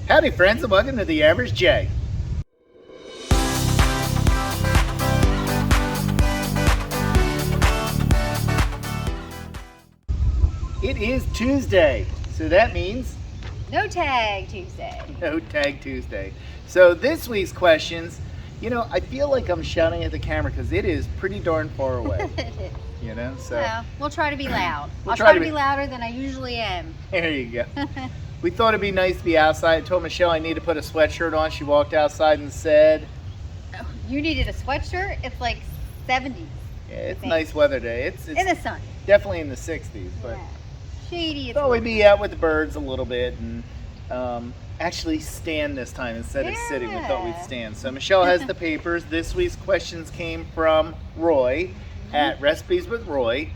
Howdy friends and welcome to The Average J. It is Tuesday, so that means No Tag Tuesday. No Tag Tuesday. So this week's questions, I feel like I'm shouting at the camera because it is pretty darn far away. So Well, we'll try to be loud. We'll I'll try try to to be be louder than I usually am. there you go. We thought it'd be nice to be outside. I told Michelle I need to put a sweatshirt on. She walked outside and said, You needed a sweatshirt? It's like 70s. yeah, it's nice weather day. It's In the sun. definitely in the 60s, but Yeah. Shady. thought we'd be out with the birds a little bit and actually stand this time instead of sitting. We thought we'd stand. So Michelle has the papers. This week's questions came from Roy at Recipes with Roy.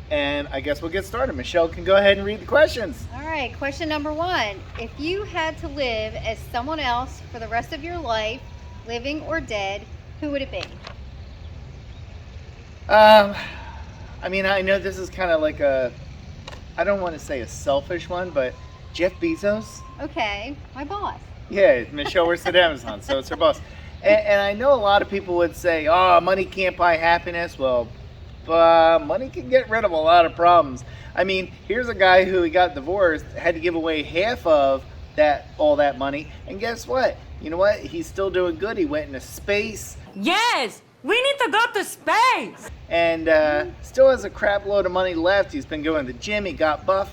And I guess we'll get started. Michelle can go ahead and read the questions. All right, question number 1. If you had to live as someone else for the rest of your life, living or dead, who would it be? I know this is kind of like I don't want to say a selfish one, but Jeff Bezos. Okay, my boss. Yeah, Michelle works at Amazon, so it's her boss. And I know a lot of people would say, oh, money can't buy happiness. Well, money can get rid of a lot of problems. I mean, here's a guy who he got divorced, had to give away half of all that money, and guess what? You know what? He's still doing good. He went into space. Yes, we need to go to space. And still has a crap load of money left. He's been going to the gym. He got buff.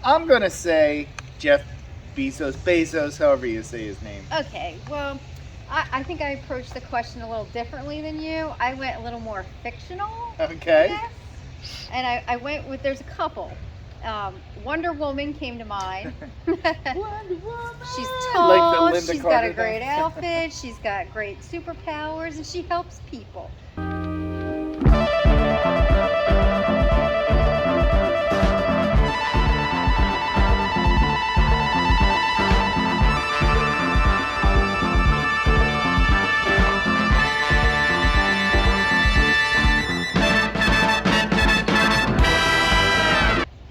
I'm going to say Jeff Bezos, however you say his name. Okay, well, I think I approached the question a little differently than you. I went a little more fictional. Okay. Yes. And I went with, there's a couple. Wonder Woman came to mind. Wonder Woman. She's Like the tall, Linda she's got Carter a great thing. outfit, she's got great superpowers, and she helps people.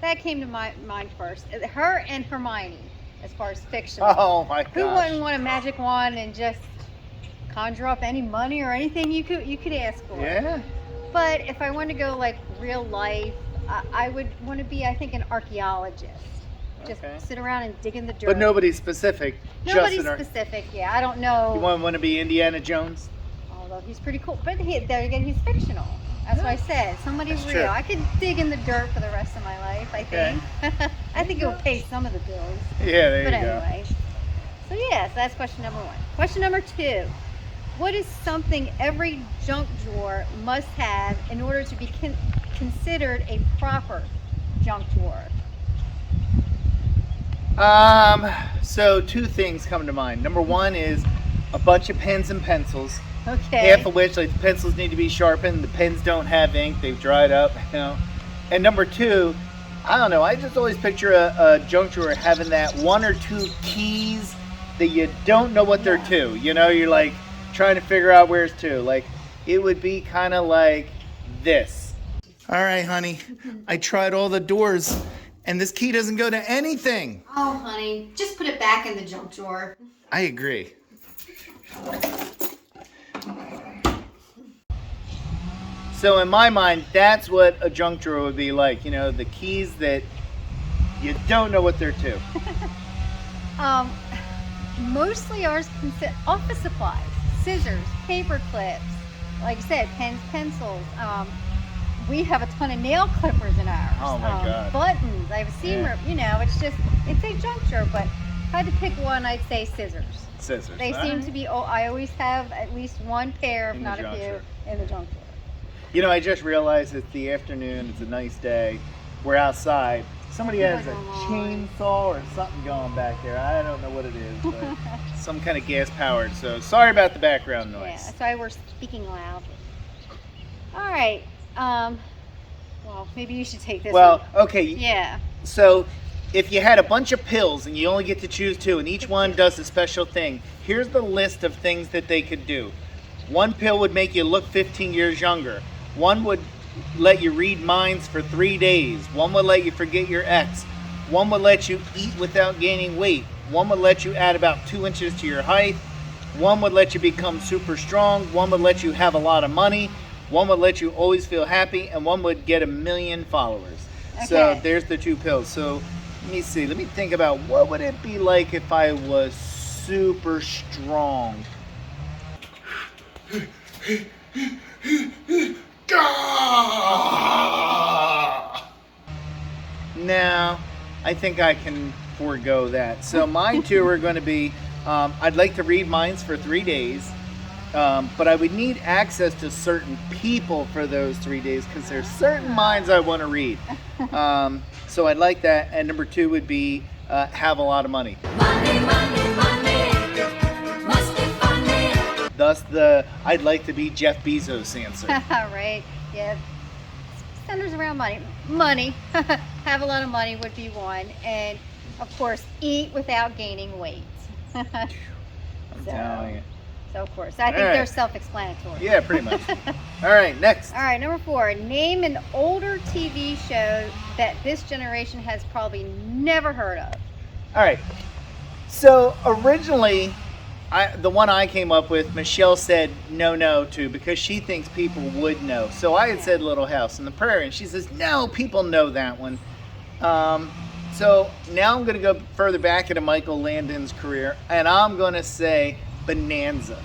That came to my mind first. Her and Hermione, as far as fictional. Oh my Who gosh. wouldn't want a magic wand and just conjure up any money or anything you could ask for? Yeah. But if I want to go like real life, I would want to be, I think, an archaeologist. Just Okay. sit around and dig in the dirt. But nobody's specific. Nobody's just specific. Yeah, I don't know. You want to be Indiana Jones? Although he's pretty cool, but there again, he's fictional. That's what I said. Somebody That's real. true. I could dig in the dirt for the rest of my life, I Okay. think. I think it would pay some of the bills. Yeah, there But you go. anyway. So yes, that's question number 1. Question number 2. What is something every junk drawer must have in order to be considered a proper junk drawer? So 2 things come to mind. Number 1 is a bunch of pens and pencils. Okay. Half of which, like, the pencils need to be sharpened. The pens don't have ink; they've dried up. And number 2, I don't know. I just always picture a junk drawer having that 1 or 2 keys that you don't know what they're to. You're like trying to figure out where it's to. Like, it would be kind of like this. All right, honey. I tried all the doors, and this key doesn't go to anything. Oh, honey, just put it back in the junk drawer. I agree. So in my mind, that's what a junk drawer would be like. The keys that you don't know what they're to. Mostly ours consist office supplies, scissors, paper clips, like I said, pens, pencils. We have a ton of nail clippers in ours. Oh my God. Buttons. I have a seam rip. It's a junk drawer, but if I had to pick one, I'd say scissors. Scissors. They All seem right. to be. Oh, I always have at least one pair, if In the not a junk few, drawer. in the junk drawer. I just realized it's the afternoon. It's a nice day. We're outside. Somebody has a chainsaw or something going back there. I don't know what it is, but some kind of gas powered. So sorry about the background noise. Yeah, that's why we're speaking loudly. All right. Well, maybe you should take this one. Okay. Yeah. So if you had a bunch of pills and you only get to choose 2 and each one does a special thing, here's the list of things that they could do. One pill would make you look 15 years younger. One would let you read minds for 3 days. One would let you forget your ex. One would let you eat without gaining weight. One would let you add about 2 inches to your height. One would let you become super strong. One would let you have a lot of money. One would let you always feel happy. And one would get 1 million followers. Okay. So there's the 2 pills. So let me see. Let me think about what would it be like if I was super strong. Now, I think I can forego that. So mine two are going to be, I'd like to read minds for 3 days, but I would need access to certain people for those 3 days because there's certain minds I want to read. So I'd like that. And number 2 would be have a lot of money. Money, money, money. Must be funny. Thus I'd like to be Jeff Bezos' answer. Right. Yeah. Centers around money. Money. Have a lot of money would be one, and of course, eat without gaining weight. I'm telling you. So of course, I think right. they're self-explanatory. Yeah, pretty much. All right, next. All right, number 4. Name an older TV show that this generation has probably never heard of. All right. So originally, the one I came up with, Michelle said no to because she thinks people would know. So I had said Little House on the Prairie, and she says no, people know that one. So now I'm going to go further back into Michael Landon's career, and I'm going to say Bonanza.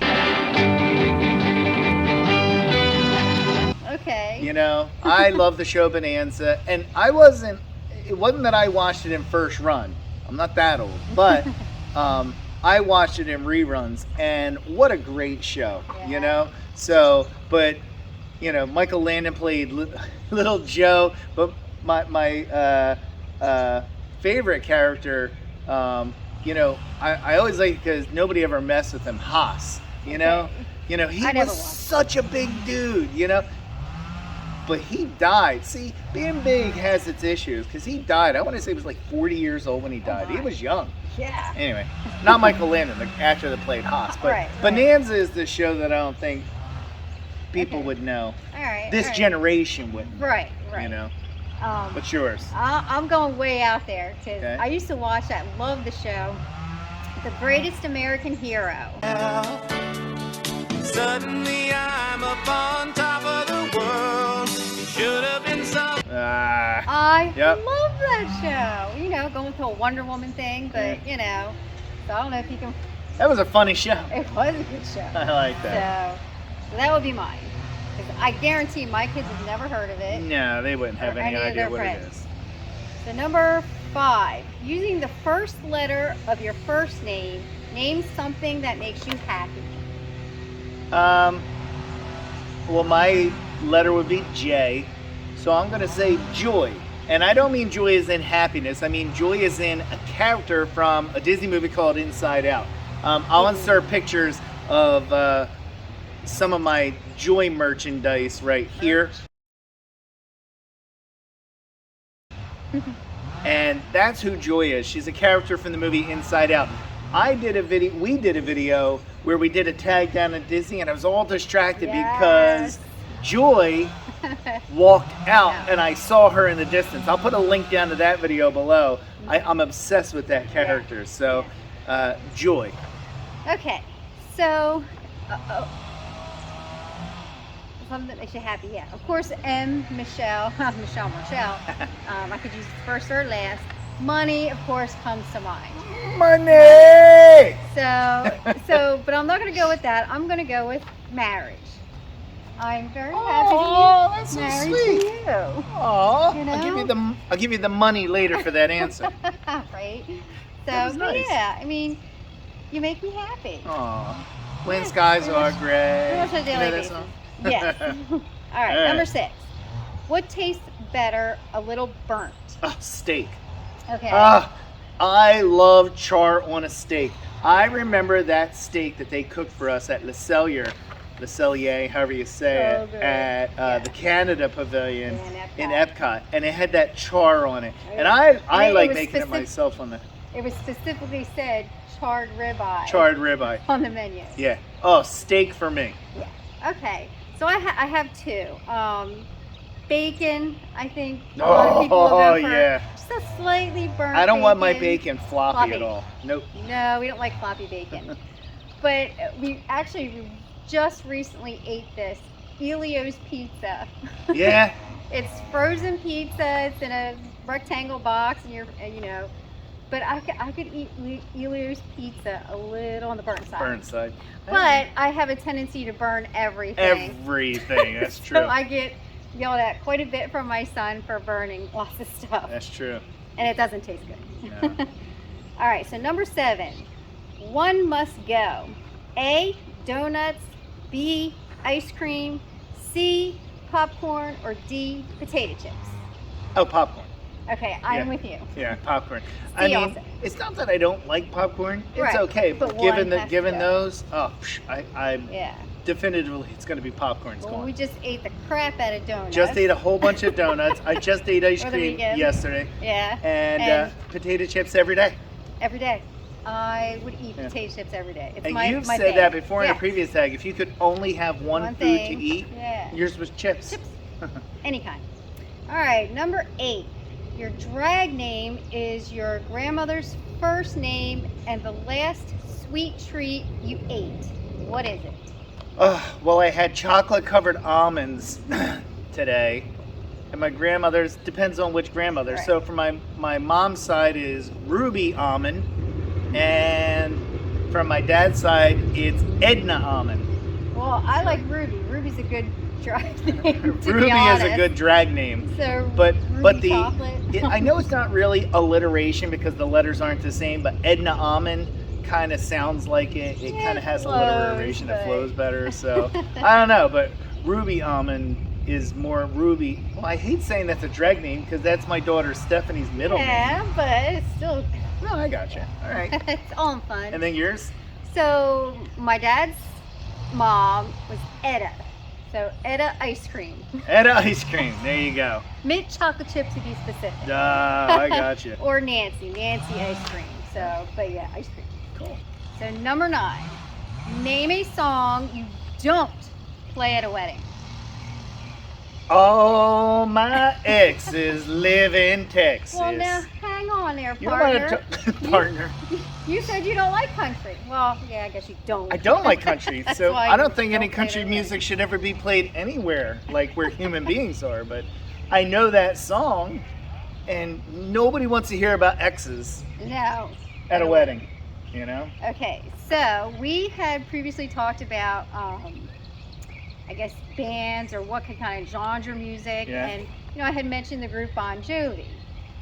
Okay. You know, I love the show Bonanza, and it wasn't that I watched it in first run. I'm not that old, but I watched it in reruns, and what a great show, you know? So, but, you know, Michael Landon played Little Joe, but my favorite character, you know, I always like because nobody ever messed with him, Haas, you know? You know, he was such a big dude, you know? But he died. See, being big has its issues because he died. I want to say he was like 40 years old when he died. He was young. Yeah. Anyway, not Michael Landon, the actor that played Haas. But Right. Bonanza is the show that I don't think people would know. All right. This generation wouldn't. Right. You know? Um, What's yours? I'm going way out there because Okay. I used to watch that. Love the show, The Greatest American Hero. Suddenly I'm up on top of the world. Should have been some. I Yep. love that show. You know, going to a Wonder Woman thing, but you know, so I don't know if you can. That was a funny show. It was a good show. I like that. So that would be mine. 'Cause I guarantee my kids have never heard of it. No, they wouldn't have Or any any of idea their what it friends. is. So number 5, using the first letter of your first name, name something that makes you happy. Well, my letter would be J, so I'm going to say joy. And I don't mean joy as in happiness. I mean joy as in a character from a Disney movie called Inside Out. I'll insert pictures of some of my Joy merchandise right here. And that's who Joy is. She's a character from the movie Inside Out. We did a video where we did a tag down at Disney, and I was all distracted because Joy walked out and I saw her in the distance. I'll put a link down to that video below. I'm obsessed with that character. So, Joy. Okay, so something that makes you happy, yeah. Of course, Michelle. I could use first or last. Money, of course, comes to mind. Money! But I'm not going to go with that. I'm going to go with marriage. I'm very happy Oh, to that's so be married sweet. to you. Aw, You know? I'll give you the money later for that answer. Right? That was So, nice. yeah, I mean, you make me happy. Aw, when skies are gray. Pretty much on a You know daily that basis. song? Yes. All right, All right. number 6. What tastes better, a little burnt? Oh, steak. Okay. I love char on a steak. I remember that steak that they cooked for us at Le Cellier, however you say So it, good. at the Canada Pavilion Yeah, in in Epcot, and it had that char on it. Oh, And yeah. I It like was making it specific- myself on the It was specifically said charred ribeye charred ribeye. on the menu. Yeah. Oh, steak for me. Yeah. Okay. So I have 2. Bacon, I think a lot of people will go Oh, for yeah. just a slightly burnt I don't want my bacon floppy Floppy. at all. Nope. No, we don't like floppy bacon. But we just recently ate this Elio's pizza. Yeah. It's frozen pizza. It's in a rectangle box, and But I could eat Elio's pizza a little on the burnt side. Burn side. But I have a tendency to burn everything. Everything. That's true. So I get yelled at quite a bit from my son for burning lots of stuff. That's true. And it doesn't taste good. No. All right, so number 7. One must go. A, donuts. B, ice cream. C, popcorn. Or D, potato chips. Oh, popcorn. Okay, I'm Yeah. with you. Yeah, popcorn. C I mean, also. it's not that I don't like popcorn. It's Right, okay, but but one given has to go. those, I'm Yeah. definitively it's going to be popcorn's Well, gone. we just ate the crap out of donuts. Just ate a whole bunch of donuts. I just ate ice Over the cream weekend. yesterday, Yeah. and potato chips every day. Every day. I would eat Yeah. potato chips every day. It's And my you've my said thing. that before in Yeah. a previous tag. If you could only have one food thing. to eat, Yeah. yours was chips. Chips. Any kind. All right, number 8. Your drag name is your grandmother's first name and the last sweet treat you ate. What is it? Well, I had chocolate-covered almonds today, and my grandmother's depends on which grandmother. Right. So for my mom's side is ruby almond, and from my dad's side it's Edna almond. Well, I like Ruby. Ruby's a good drag name. To Ruby be is honest. a good drag name. So But Ruby the chocolate. I know it's not really alliteration because the letters aren't the same, but Edna almond kind of sounds like it. It Yeah, kind of has flows, alliteration. It but- flows better. So I don't know, but ruby almond is more ruby. Well, I hate saying that's a drag name because that's my daughter Stephanie's middle name. Yeah, but it's still No, I got you. All right. it's all in fun. And then yours? So my dad's mom was Etta. So Etta ice cream. Edna ice cream. There you go. Mint chocolate chip to be specific. I got you. Or Nancy ice cream. So, but yeah, ice cream. Cool. So number 9, name a song you don't play at a wedding. All my exes live in Texas. Well, now hang on there, You don't want partner. to partner. You said you don't like country. Well, yeah, I guess you don't. I don't like country, That's so why I don't you think any play it country at a music wedding. should ever be played anywhere like where human beings are. But I know that song, and nobody wants to hear about exes No. at a wedding. You know? Okay, so we had previously talked about, I guess, bands or what kind of genre music, Yeah. and I had mentioned the group Bon Jovi.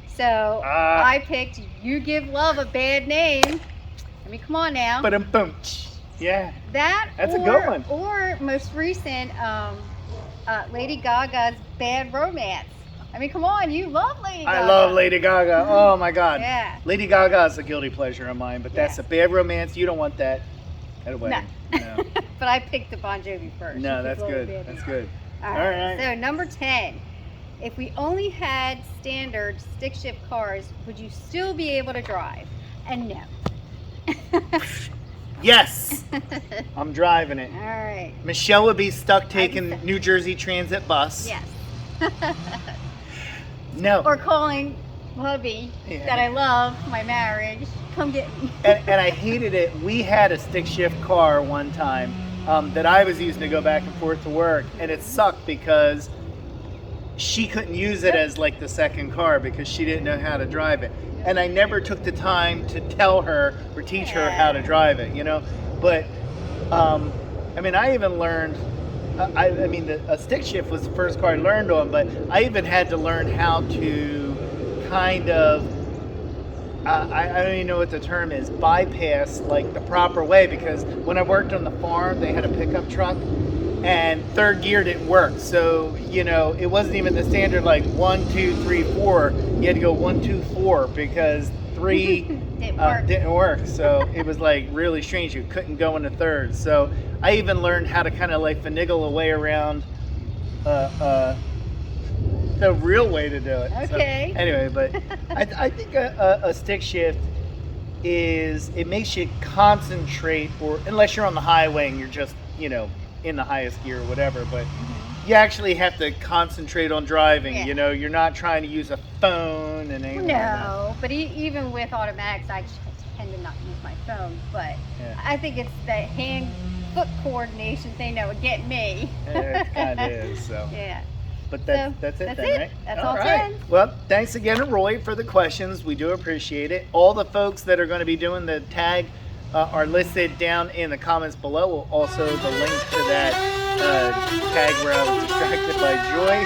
So Ah. I picked "You Give Love a Bad Name." I mean, come on now. But boom. Yeah. That That's a or, good one. Or most recent, Lady Gaga's "Bad Romance." I mean, come on, you love Lady Gaga. I love Lady Gaga. Oh my God. Yeah. Lady Gaga is a guilty pleasure of mine, but that's Yeah. a bad romance. You don't want that at a wedding. No. But I picked the Bon Jovi first. No, You that's Give Love a good. Bad That's Name. good. All All right. right. So number 10, if we only had standard stick shift cars, would you still be able to drive? And no. Yes. I'm driving it. All right. Michelle would be stuck taking can- New Jersey Transit bus. Yes. No. Or calling hubby Yeah. that I love, my marriage, come get me. and I hated it. We had a stick shift car one time that I was using to go back and forth to work, and it sucked because she couldn't use it as like the second car because she didn't know how to drive it. And I never took the time to tell her or teach her how to drive it, But, I mean, I even learned, a stick shift was the first car I learned on, but I even had to learn how to kind of, I don't even know what the term is, bypass like the proper way, because when I worked on the farm, they had a pickup truck and third gear didn't work. So, it wasn't even the standard like 1, 2, 3, 4. You had to go 1, 2, 4 because 3 didn't work. So it was like really strange. You couldn't go into third. So I even learned how to kind of like finagle a way around the real way to do it. Okay. So, anyway, but I think a stick shift it makes you concentrate, or unless you're on the highway and you're just, in the highest gear or whatever, but you actually have to concentrate on driving. Yeah. You know, you're not trying to use a phone and anything like that. No, but even with automatics, I tend to not use my phone. But Yeah. I think it's that hand-foot coordination thing that would get me. It kind of is. So, Yeah. but So, that's it that's then, it. right? That's all right. 10. Well, thanks again to Roy for the questions. We do appreciate it. All the folks that are going to be doing the tag are listed down in the comments below. Also, the link to that tag where I was distracted by Joy.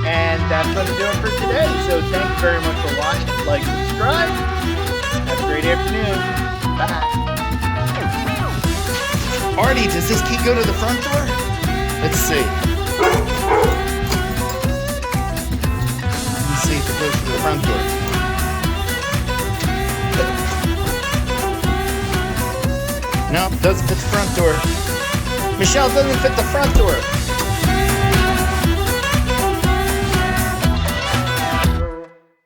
And that's going to do it for today. So thank you very much for watching. Like, subscribe. Have a great afternoon. Bye. Artie, does this key go to the front door? Let's see. Let's see if it goes to the front door. No, doesn't fit the front door. Michelle, doesn't fit the front door.